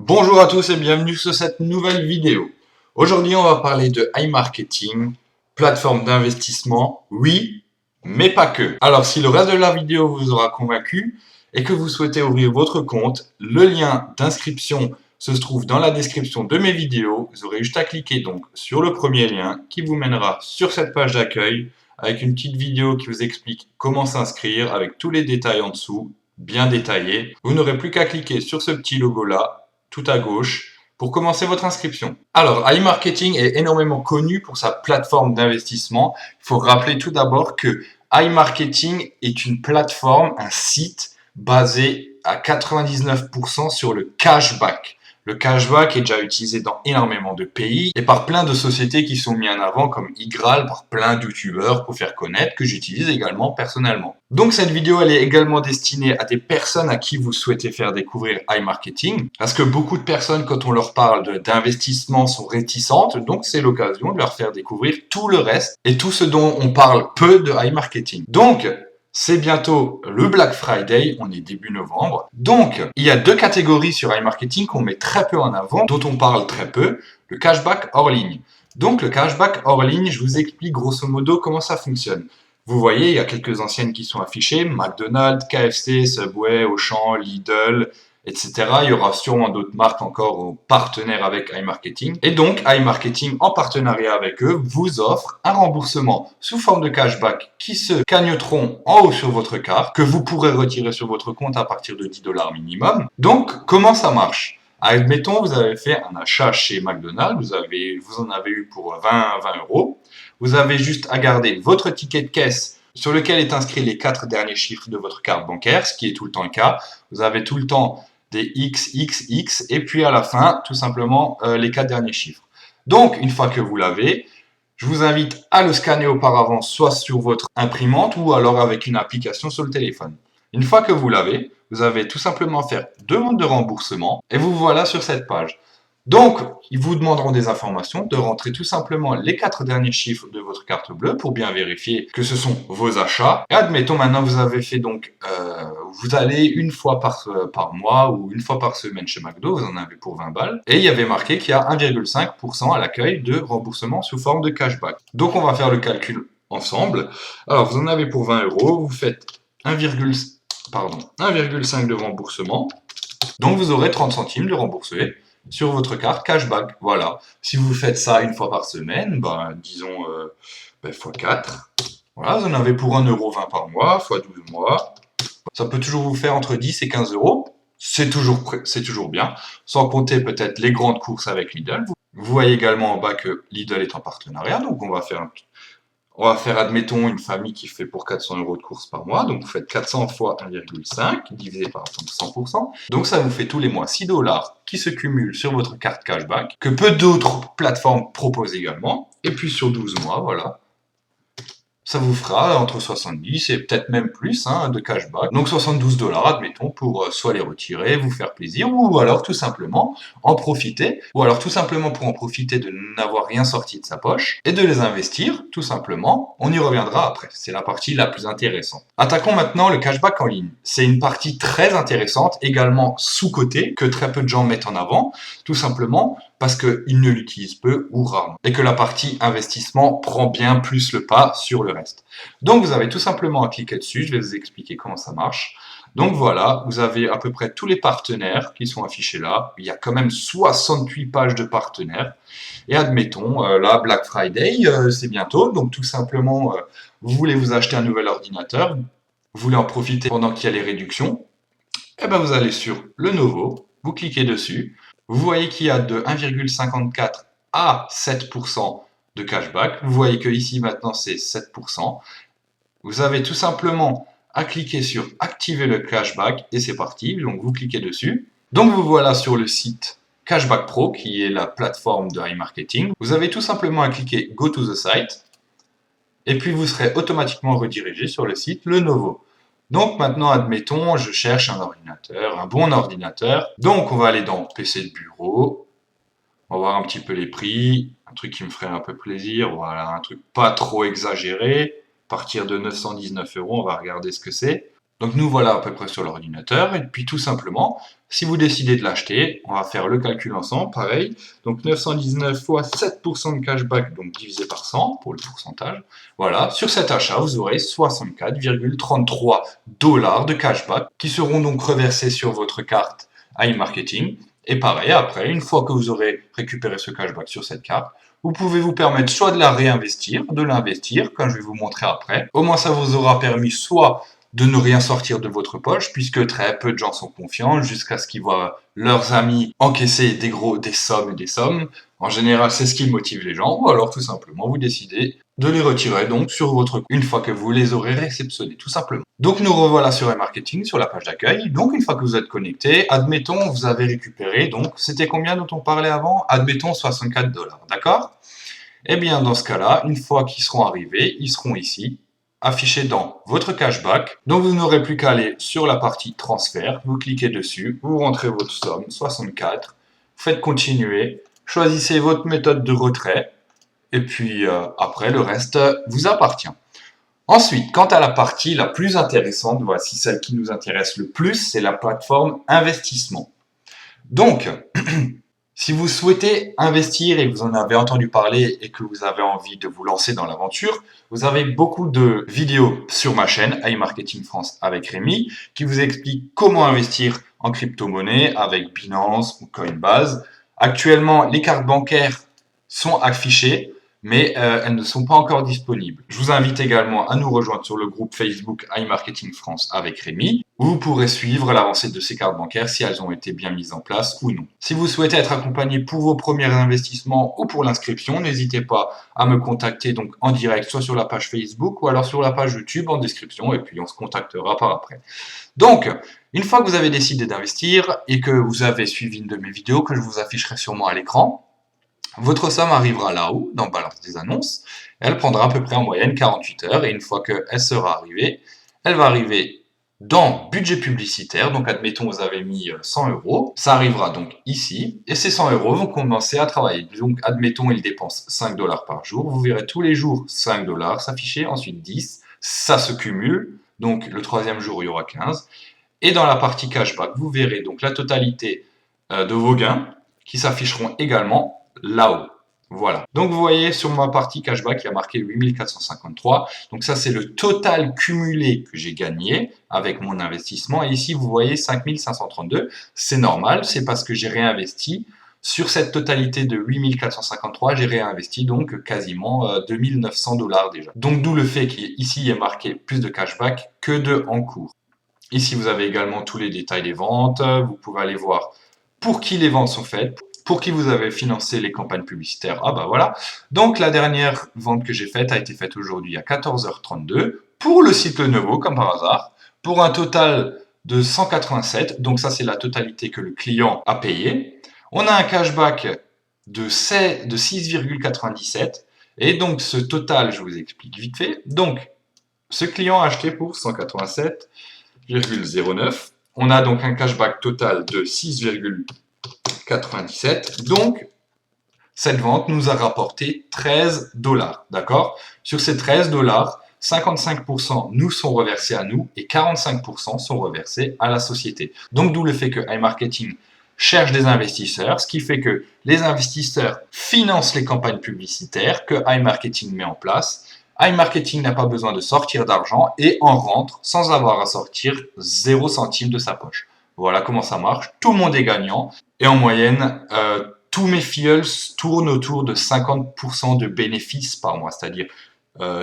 Bonjour à tous et bienvenue sur cette nouvelle vidéo. Aujourd'hui, on va parler de iMarketing, plateforme d'investissement, oui, mais pas que. Alors, si le reste de la vidéo vous aura convaincu et que vous souhaitez ouvrir votre compte, le lien d'inscription se trouve dans la description de mes vidéos. Vous aurez juste à cliquer donc sur le premier lien qui vous mènera sur cette page d'accueil avec une petite vidéo qui vous explique comment s'inscrire avec tous les détails en dessous, bien détaillés. Vous n'aurez plus qu'à cliquer sur ce petit logo-là tout à gauche pour commencer votre inscription. Alors, iMarketing est énormément connu pour sa plateforme d'investissement. Il faut rappeler tout d'abord que iMarketing est une plateforme, un site basé à 99% sur le cashback. Le cashback est déjà utilisé dans énormément de pays et par plein de sociétés qui sont mis en avant comme Igral, par plein de youtubeurs pour faire connaître, que j'utilise également personnellement. Donc cette vidéo elle est également destinée à des personnes à qui vous souhaitez faire découvrir iMarketing parce que beaucoup de personnes quand on leur parle d'investissement sont réticentes, donc c'est l'occasion de leur faire découvrir tout le reste et tout ce dont on parle peu de iMarketing. Donc c'est bientôt le Black Friday, on est début novembre. Donc, il y a deux catégories sur iMarketing qu'on met très peu en avant, dont on parle très peu, le cashback hors ligne. Donc, le cashback hors ligne, je vous explique grosso modo comment ça fonctionne. Vous voyez, il y a quelques anciennes qui sont affichées, McDonald's, KFC, Subway, Auchan, Lidl, etc. Il y aura sûrement d'autres marques encore partenaires avec iMarketing. Et donc, iMarketing, en partenariat avec eux, vous offre un remboursement sous forme de cashback qui se cagnoteront en haut sur votre carte, que vous pourrez retirer sur votre compte à partir de 10 $ minimum. Donc, comment ça marche? Admettons, vous avez fait un achat chez McDonald's, vous en avez eu pour 20 euros. Vous avez juste à garder votre ticket de caisse sur lequel est inscrit les 4 derniers chiffres de votre carte bancaire, ce qui est tout le temps le cas. Vous avez tout le temps des XXX et puis à la fin, tout simplement, les 4 derniers chiffres. Donc, une fois que vous l'avez, je vous invite à le scanner auparavant, soit sur votre imprimante ou alors avec une application sur le téléphone. Une fois que vous l'avez, vous avez tout simplement à faire demande de remboursement et vous voilà sur cette page. Donc, ils vous demanderont des informations, de rentrer tout simplement les 4 derniers chiffres de votre carte bleue pour bien vérifier que ce sont vos achats. Et admettons maintenant vous avez fait donc, vous allez une fois par mois ou une fois par semaine chez McDo, vous en avez pour 20 balles. Et il y avait marqué qu'il y a 1,5% à l'accueil de remboursement sous forme de cashback. Donc on va faire le calcul ensemble. Alors vous en avez pour 20 euros, vous faites 1,5 de remboursement. Donc vous aurez 30 centimes de remboursé sur votre carte cashback. Voilà. Si vous faites ça une fois par semaine, disons x4. Voilà, vous en avez pour 1,20 € par mois, x 12 mois. Ça peut toujours vous faire entre 10 et 15 euros. C'est toujours bien. Sans compter peut-être les grandes courses avec Lidl. Vous voyez également en bas que Lidl est en partenariat. Donc on va faire, admettons, une famille qui fait pour 400 euros de courses par mois. Donc, vous faites 400 fois 1,5 divisé par 100%. Donc, ça vous fait tous les mois 6 $ qui se cumulent sur votre carte cashback, que peu d'autres plateformes proposent également. Et puis, sur 12 mois, voilà. Ça vous fera entre 70 et peut-être même plus de cashback. Donc 72 $, admettons, pour soit les retirer, vous faire plaisir, ou alors tout simplement en profiter, ou alors tout simplement pour en profiter de n'avoir rien sorti de sa poche, et de les investir, tout simplement. On y reviendra après, c'est la partie la plus intéressante. Attaquons maintenant le cashback en ligne. C'est une partie très intéressante, également sous-cotée, que très peu de gens mettent en avant, tout simplement parce qu'ils ne l'utilisent peu ou rarement. Et que la partie investissement prend bien plus le pas sur le reste. Donc vous avez tout simplement à cliquer dessus, je vais vous expliquer comment ça marche. Donc voilà, vous avez à peu près tous les partenaires qui sont affichés là. Il y a quand même 68 pages de partenaires. Et admettons, là, Black Friday, c'est bientôt. Donc tout simplement, vous voulez vous acheter un nouvel ordinateur, vous voulez en profiter pendant qu'il y a les réductions. Et bien vous allez sur le Novo, vous cliquez dessus. Vous voyez qu'il y a de 1,54 à 7% de cashback. Vous voyez que ici maintenant c'est 7%. Vous avez tout simplement à cliquer sur activer le cashback et c'est parti. Donc vous cliquez dessus. Donc vous voilà sur le site Cashback Pro qui est la plateforme de iMarketing. Vous avez tout simplement à cliquer Go to the site et puis vous serez automatiquement redirigé sur le site Lenovo. Donc maintenant, admettons, je cherche un ordinateur, un bon ordinateur. Donc on va aller dans PC de bureau. On va voir un petit peu les prix. Un truc qui me ferait un peu plaisir. Voilà, un truc pas trop exagéré. À partir de 919 euros, on va regarder ce que c'est. Donc nous voilà à peu près sur l'ordinateur, et puis tout simplement, si vous décidez de l'acheter, on va faire le calcul ensemble, pareil. Donc 919 fois 7% de cashback, donc divisé par 100 pour le pourcentage. Voilà, sur cet achat, vous aurez 64,33 $ de cashback qui seront donc reversés sur votre carte iMarketing. Et pareil, après, une fois que vous aurez récupéré ce cashback sur cette carte, vous pouvez vous permettre soit de la réinvestir, de l'investir, comme je vais vous montrer après. Au moins, ça vous aura permis soit de ne rien sortir de votre poche, puisque très peu de gens sont confiants, jusqu'à ce qu'ils voient leurs amis encaisser des sommes et des sommes. En général, c'est ce qui motive les gens, ou alors tout simplement, vous décidez de les retirer donc sur votre compte, une fois que vous les aurez réceptionnés, tout simplement. Donc nous revoilà sur e-marketing, sur la page d'accueil. Donc une fois que vous êtes connecté, admettons, vous avez récupéré, donc c'était combien dont on parlait avant? Admettons 64 $, d'accord? Eh bien, dans ce cas-là, une fois qu'ils seront arrivés, ils seront ici, affichés dans votre cashback. Donc, vous n'aurez plus qu'à aller sur la partie transfert. Vous cliquez dessus, vous rentrez votre somme, 64. Faites continuer. Choisissez votre méthode de retrait. Et puis, après, le reste vous appartient. Ensuite, quant à la partie la plus intéressante, voici celle qui nous intéresse le plus, c'est la plateforme investissement. Donc, si vous souhaitez investir et que vous en avez entendu parler et que vous avez envie de vous lancer dans l'aventure, vous avez beaucoup de vidéos sur ma chaîne iMarketing France avec Rémi qui vous explique comment investir en crypto-monnaie avec Binance ou Coinbase. Actuellement, les cartes bancaires sont affichées, mais elles ne sont pas encore disponibles. Je vous invite également à nous rejoindre sur le groupe Facebook iMarketing France avec Rémi, où vous pourrez suivre l'avancée de ces cartes bancaires si elles ont été bien mises en place ou non. Si vous souhaitez être accompagné pour vos premiers investissements ou pour l'inscription, n'hésitez pas à me contacter donc en direct, soit sur la page Facebook ou alors sur la page YouTube en description, et puis on se contactera par après. Donc, une fois que vous avez décidé d'investir et que vous avez suivi une de mes vidéos que je vous afficherai sûrement à l'écran, votre somme arrivera là-haut, dans Balance des annonces. Elle prendra à peu près en moyenne 48 heures et une fois qu'elle sera arrivée, elle va arriver dans budget publicitaire. Donc, admettons, vous avez mis 100 €. Ça arrivera donc ici et ces 100 € vont commencer à travailler. Donc, admettons, ils dépensent 5 $ par jour. Vous verrez tous les jours 5 $ s'afficher, ensuite 10. Ça se cumule. Donc, le troisième jour, il y aura 15. Et dans la partie cashback, vous verrez donc la totalité de vos gains qui s'afficheront également là-haut. Voilà. Donc vous voyez sur ma partie cashback, il y a marqué 8453. Donc ça c'est le total cumulé que j'ai gagné avec mon investissement. Et ici vous voyez 5532. C'est normal, c'est parce que j'ai réinvesti. Sur cette totalité de 8453, j'ai réinvesti donc quasiment 2900 $ déjà. Donc d'où le fait qu'ici il est marqué plus de cashback que de en cours. Ici vous avez également tous les détails des ventes. Vous pouvez aller voir pour qui les ventes sont faites, pour qui vous avez financé les campagnes publicitaires. Ah bah voilà. Donc la dernière vente que j'ai faite a été faite aujourd'hui à 14h32 pour le site Lenovo, comme par hasard, pour un total de 187. Donc ça, c'est la totalité que le client a payé. On a un cashback de 6,97. Et donc ce total, je vous explique vite fait. Donc ce client a acheté pour 187,09. On a donc un cashback total de 6,97. Donc, cette vente nous a rapporté 13 $. D'accord? Sur ces 13 $, 55% nous sont reversés à nous et 45% sont reversés à la société. Donc, d'où le fait que iMarketing cherche des investisseurs, ce qui fait que les investisseurs financent les campagnes publicitaires que iMarketing met en place. iMarketing n'a pas besoin de sortir d'argent et en rentre sans avoir à sortir 0 centime de sa poche. Voilà comment ça marche. Tout le monde est gagnant. Et en moyenne, tous mes filleuls tournent autour de 50% de bénéfices par mois. C'est-à-dire,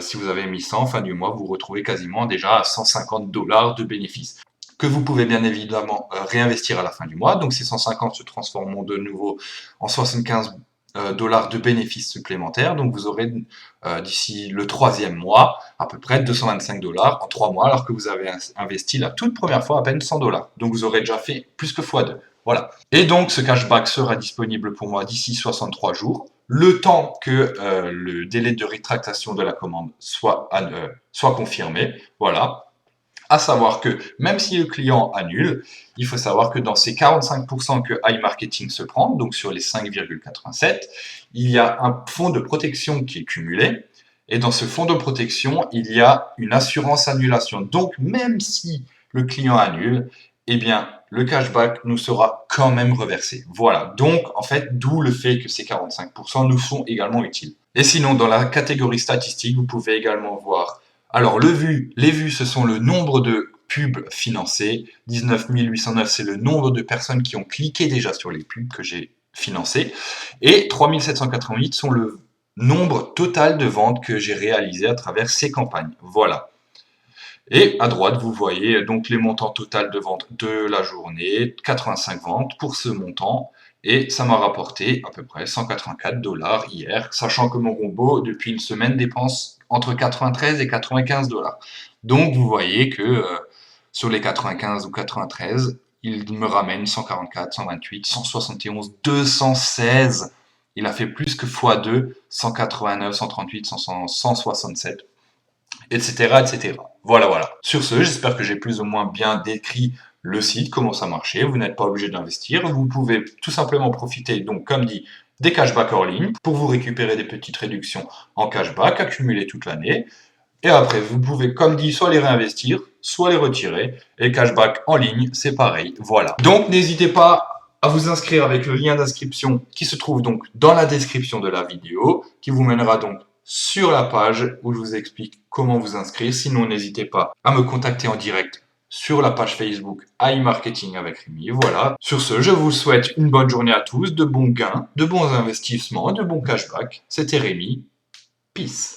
si vous avez mis 100 fin du mois, vous retrouvez quasiment déjà 150 $ de bénéfices que vous pouvez bien évidemment réinvestir à la fin du mois. Donc ces 150 se transformeront de nouveau en 75 $ de bénéfices supplémentaires. Donc vous aurez d'ici le troisième mois à peu près 225 $ en 3 mois, alors que vous avez investi la toute première fois à peine 100 $. Donc vous aurez déjà fait plus que x2. Voilà. Et donc ce cashback sera disponible pour moi d'ici 63 jours, le temps que le délai de rétractation de la commande soit confirmé. Voilà. À savoir que même si le client annule, il faut savoir que dans ces 45% que iMarketing se prend, donc sur les 5,87, il y a un fonds de protection qui est cumulé. Et dans ce fonds de protection, il y a une assurance annulation. Donc même si le client annule, eh bien, le cashback nous sera quand même reversé. Voilà. Donc, en fait, d'où le fait que ces 45% nous sont également utiles. Et sinon, dans la catégorie statistique, vous pouvez également voir. Alors, les vues, ce sont le nombre de pubs financées. 19 809, c'est le nombre de personnes qui ont cliqué déjà sur les pubs que j'ai financées. Et 3 788 sont le nombre total de ventes que j'ai réalisées à travers ces campagnes. Voilà. Et à droite, vous voyez donc les montants total de vente de la journée, 85 ventes pour ce montant. Et ça m'a rapporté à peu près 184 $ hier, sachant que mon robot, depuis une semaine, dépense entre 93 et 95 $. Donc vous voyez que sur les 95 ou 93, il me ramène 144, 128, 171, 216. Il a fait plus que x2, 189, 138, 167, etc., etc. Voilà, voilà. Sur ce, j'espère que j'ai plus ou moins bien décrit le site, comment ça marchait. Vous n'êtes pas obligé d'investir. Vous pouvez tout simplement profiter, donc, comme dit, des cashbacks hors ligne pour vous récupérer des petites réductions en cashback accumulées toute l'année. Et après, vous pouvez, comme dit, soit les réinvestir, soit les retirer. Et le cashback en ligne, c'est pareil. Voilà. Donc, n'hésitez pas à vous inscrire avec le lien d'inscription qui se trouve donc dans la description de la vidéo, qui vous mènera donc sur la page où je vous explique comment vous inscrire. Sinon, n'hésitez pas à me contacter en direct sur la page Facebook iMarketing avec Rémi. Voilà. Sur ce, je vous souhaite une bonne journée à tous, de bons gains, de bons investissements, de bons cashbacks. C'était Rémi. Peace.